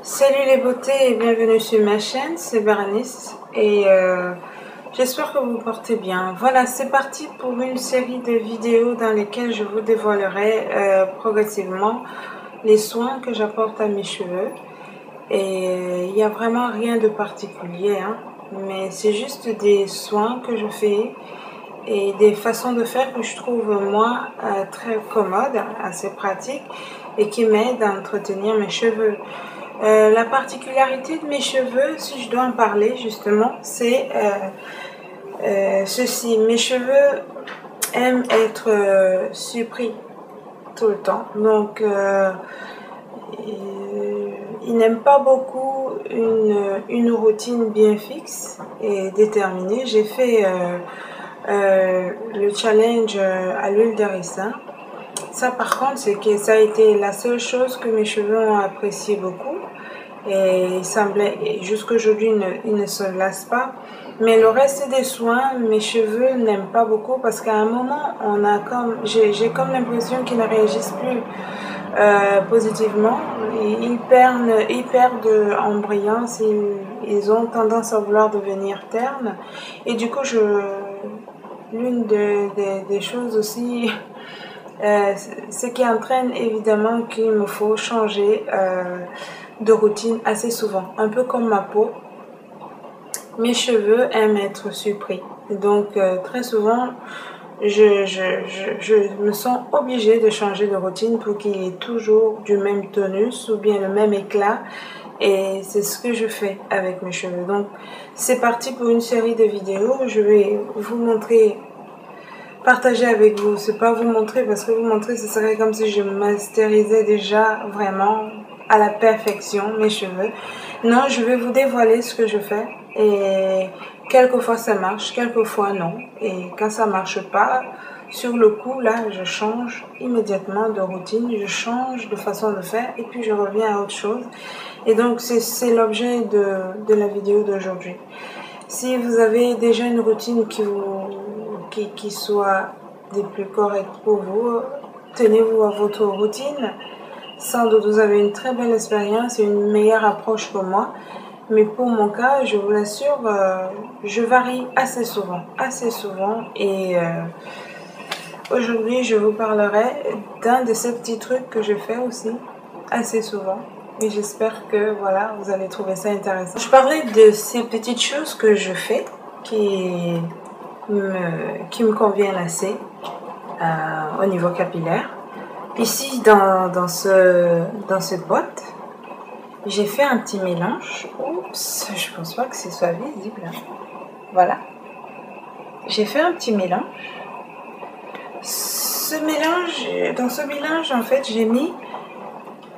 Salut les beautés et bienvenue sur ma chaîne, c'est Bernice et j'espère que vous vous portez bien. Voilà, c'est parti pour une série de vidéos dans lesquelles je vous dévoilerai progressivement les soins que j'apporte à mes cheveux. Et il n'y a vraiment rien de particulier, hein, mais c'est juste des soins que je fais et des façons de faire que je trouve moi très commodes, assez pratiques et qui m'aident à entretenir mes cheveux. La particularité de mes cheveux, si je dois en parler justement, c'est ceci. Mes cheveux aiment être surpris tout le temps. Donc, ils n'aiment pas beaucoup une routine bien fixe et déterminée. J'ai fait le challenge à l'huile de ricin. Ça, par contre, c'est que ça a été la seule chose que mes cheveux ont apprécié beaucoup. Et il semblait, jusqu'à aujourd'hui, il ne se lasse pas. Mais le reste des soins, mes cheveux n'aiment pas beaucoup parce qu'à un moment, j'ai comme l'impression qu'ils ne réagissent plus positivement. Ils perdent en brillance, ils ont tendance à vouloir devenir ternes. Et du coup, l'une des choses aussi, ce qui entraîne évidemment qu'il me faut changer de routine assez souvent. Un peu comme ma peau, mes cheveux aiment être surpris. Donc très souvent, je me sens obligée de changer de routine pour qu'il y ait toujours du même tonus ou bien le même éclat. Et c'est ce que je fais avec mes cheveux. Donc c'est parti pour une série de vidéos. Je vais vous montrer, partager avec vous. C'est pas vous montrer parce que vous montrer, ce serait comme si je masterisais déjà vraiment à la perfection mes cheveux. Non, je vais vous dévoiler ce que je fais et quelquefois ça marche, quelquefois non. Et quand ça marche pas, sur le coup, là, je change immédiatement de routine, je change de façon de faire et puis je reviens à autre chose. Et donc, c'est l'objet de la vidéo d'aujourd'hui. Si vous avez déjà une routine qui soit des plus correctes pour vous, tenez-vous à votre routine. Sans doute, vous avez une très belle expérience et une meilleure approche que moi. Mais pour mon cas, je vous l'assure, je varie assez souvent. Et aujourd'hui, je vous parlerai d'un de ces petits trucs que je fais aussi assez souvent. Et j'espère que voilà, vous allez trouver ça intéressant. Je parlais de ces petites choses que je fais qui me conviennent assez au niveau capillaire. Ici, dans cette boîte, j'ai fait un petit mélange. Oups, je pense pas que ce soit visible. Voilà. J'ai fait un petit mélange. Dans ce mélange, en fait, j'ai mis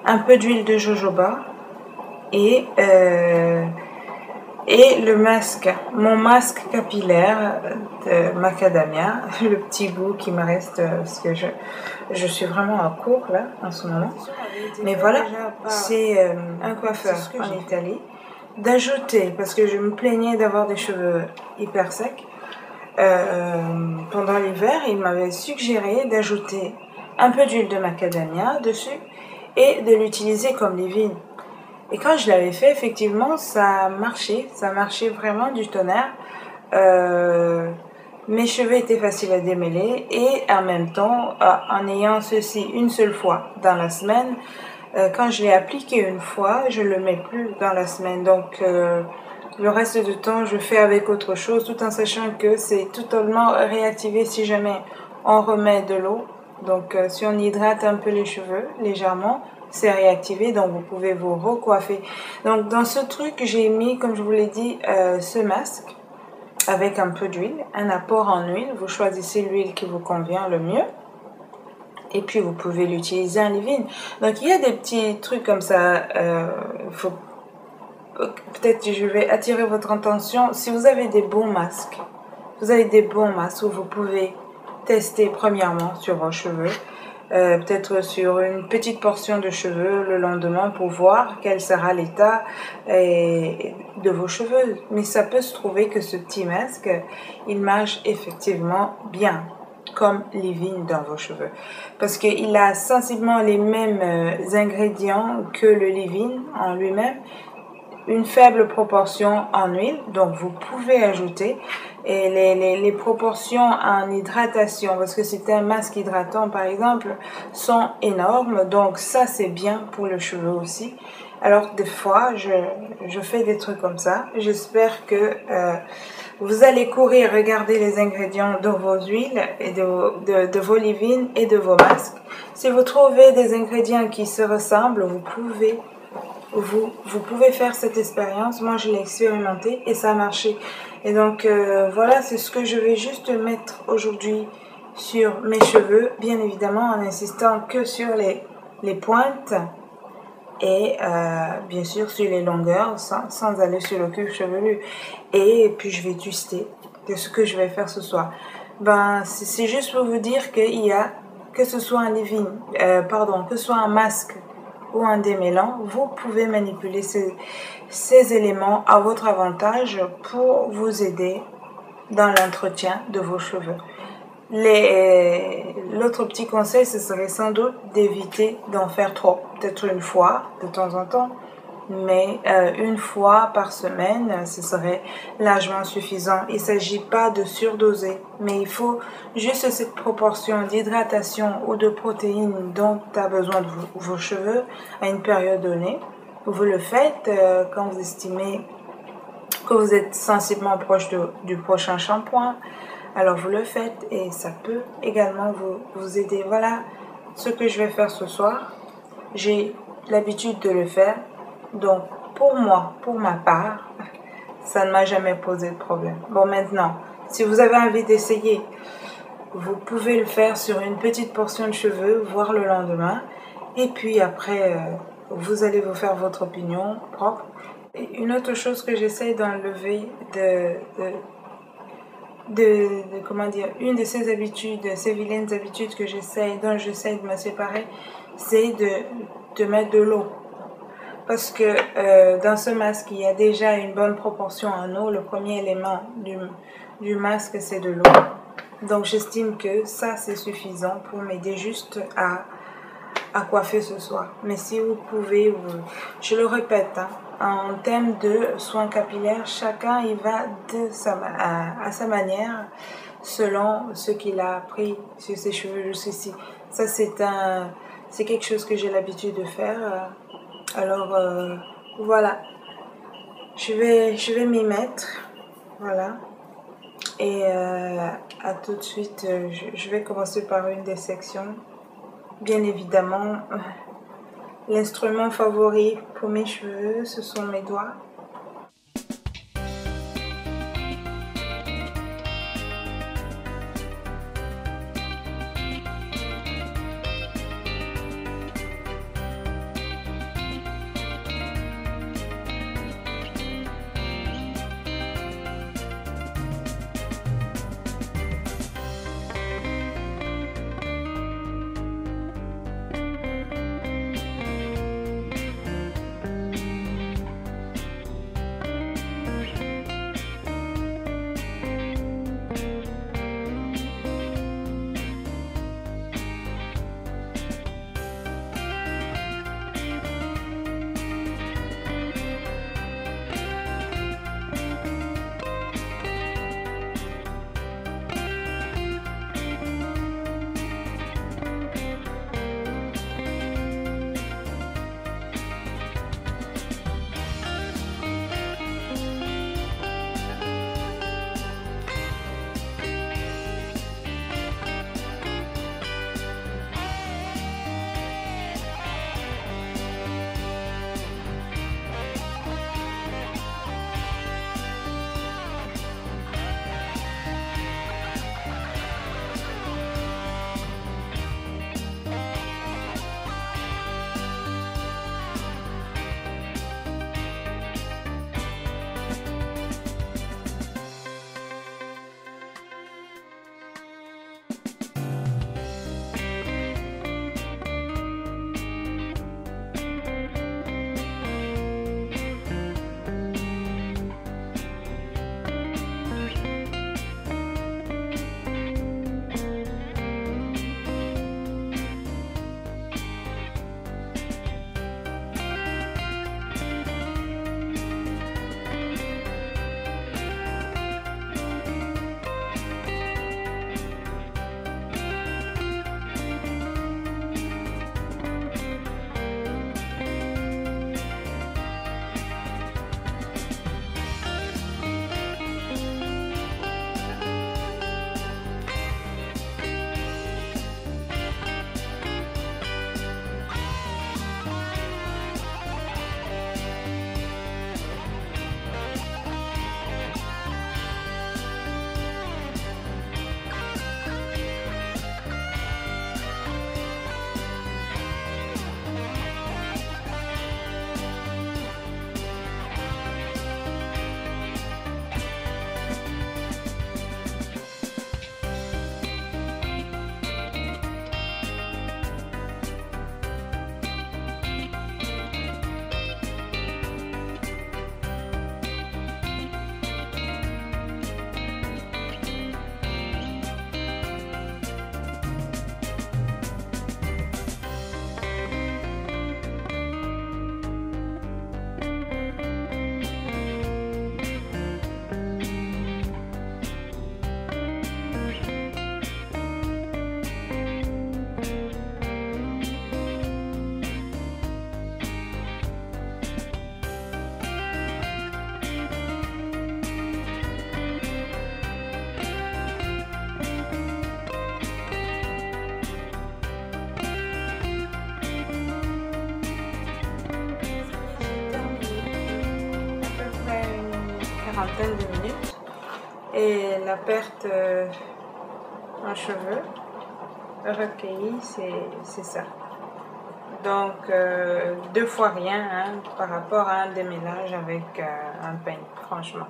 un peu d'huile de jojoba et le masque, mon masque capillaire de macadamia, le petit bout qui me reste parce que je suis vraiment à court là en ce moment. Mais voilà, c'est un coiffeur en Italie d'ajouter, parce que je me plaignais d'avoir des cheveux hyper secs pendant l'hiver, il m'avait suggéré d'ajouter un peu d'huile de macadamia dessus et de l'utiliser comme leave-in. Et quand je l'avais fait, effectivement, ça marchait vraiment du tonnerre. Mes cheveux étaient faciles à démêler et en même temps, en ayant ceci une seule fois dans la semaine, quand je l'ai appliqué une fois, je ne le mets plus dans la semaine. Donc, le reste du temps, je fais avec autre chose, tout en sachant que c'est totalement réactivé si jamais on remet de l'eau. Donc, si on hydrate un peu les cheveux légèrement, c'est réactivé, donc vous pouvez vous recoiffer. Donc, dans ce truc, j'ai mis, comme je vous l'ai dit, ce masque avec un peu d'huile, un apport en huile. Vous choisissez l'huile qui vous convient le mieux. Et puis, vous pouvez l'utiliser en leave-in. Donc, il y a des petits trucs comme ça. Peut-être que je vais attirer votre attention. Si vous avez des bons masques, où vous pouvez tester premièrement sur vos cheveux, peut-être sur une petite portion de cheveux le lendemain pour voir quel sera l'état de vos cheveux. Mais ça peut se trouver que ce petit masque, il marche effectivement bien. comme leave-in dans vos cheveux. Parce qu'il a sensiblement les mêmes ingrédients que le leave-in en lui-même. Une faible proportion en huile, donc vous pouvez ajouter. Et les proportions en hydratation, parce que c'est un masque hydratant par exemple, sont énormes. Donc ça c'est bien pour le cheveu aussi. Alors des fois je fais des trucs comme ça. J'espère que vous allez courir regarder les ingrédients de vos huiles et de vos leave-in et de vos masques. Si vous trouvez des ingrédients qui se ressemblent, vous pouvez faire cette expérience. Moi, je l'ai expérimenté et ça a marché. Et donc, voilà, c'est ce que je vais juste mettre aujourd'hui sur mes cheveux. Bien évidemment, en insistant que sur les pointes et bien sûr sur les longueurs, sans aller sur le cuir chevelu. Et puis, je vais twister. C'est ce que je vais faire ce soir. Ben, c'est juste pour vous dire qu'il y a, que ce soit un leave-in, que ce soit un masque ou un démêlant, vous pouvez manipuler ces éléments à votre avantage pour vous aider dans l'entretien de vos cheveux. L'autre petit conseil, ce serait sans doute d'éviter d'en faire trop, peut-être une fois de temps en temps, mais une fois par semaine, ce serait largement suffisant. Il ne s'agit pas de surdoser, mais il faut juste cette proportion d'hydratation ou de protéines dont a besoin de vos cheveux à une période donnée. Vous le faites quand vous estimez que vous êtes sensiblement proche du prochain shampoing. Alors vous le faites et ça peut également vous aider. Voilà ce que je vais faire ce soir. J'ai l'habitude de le faire. Donc, pour moi, pour ma part, ça ne m'a jamais posé de problème. Bon, maintenant, si vous avez envie d'essayer, vous pouvez le faire sur une petite portion de cheveux, voire le lendemain. Et puis après, vous allez vous faire votre opinion propre. Et une autre chose que j'essaie d'enlever une de ces habitudes, ces vilaines habitudes dont j'essaie de me séparer, c'est de mettre de l'eau. Parce que dans ce masque, il y a déjà une bonne proportion en eau. Le premier élément du masque, c'est de l'eau. Donc, j'estime que ça, c'est suffisant pour m'aider juste à coiffer ce soir. Mais si vous pouvez, je le répète, en termes de soins capillaires, chacun y va à sa manière, selon ce qu'il a appris sur ses cheveux jusqu'ici. Ça, c'est quelque chose que j'ai l'habitude de faire. Alors voilà, je vais m'y mettre, voilà, et à tout de suite. Je vais commencer par une des sections. Bien évidemment, l'instrument favori pour mes cheveux, ce sont mes doigts. trentaine de minutes. Et la perte en cheveux recueillis, c'est ça. Donc 2 fois rien hein, par rapport à un déménage avec un peigne, franchement.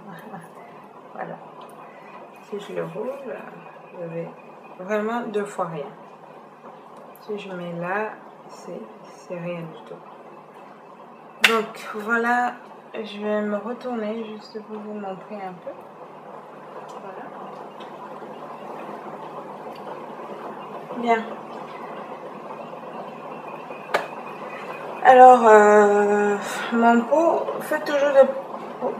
Voilà. Si je le roule, je vais vraiment 2 fois rien. Si je mets là, c'est rien du tout. Donc voilà, je vais me retourner juste pour vous montrer un peu. Voilà. Bien. Alors, mon pot fait toujours des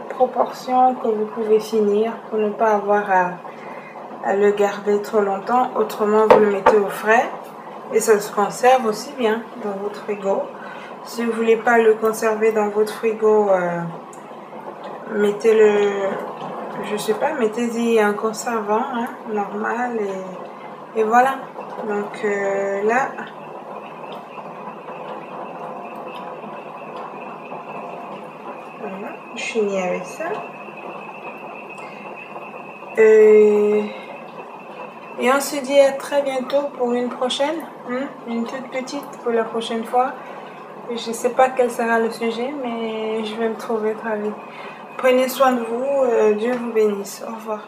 proportions que vous pouvez finir pour ne pas avoir à le garder trop longtemps. Autrement, vous le mettez au frais et ça se conserve aussi bien dans votre frigo. Si vous voulez pas le conserver dans votre frigo, mettez-le, je sais pas, mettez-y un conservant hein, normal et voilà. Donc là, voilà, je finis avec ça. Et on se dit à très bientôt pour une prochaine, une toute petite pour la prochaine fois. Je ne sais pas quel sera le sujet, mais je vais me trouver très vite. Prenez soin de vous, Dieu vous bénisse. Au revoir.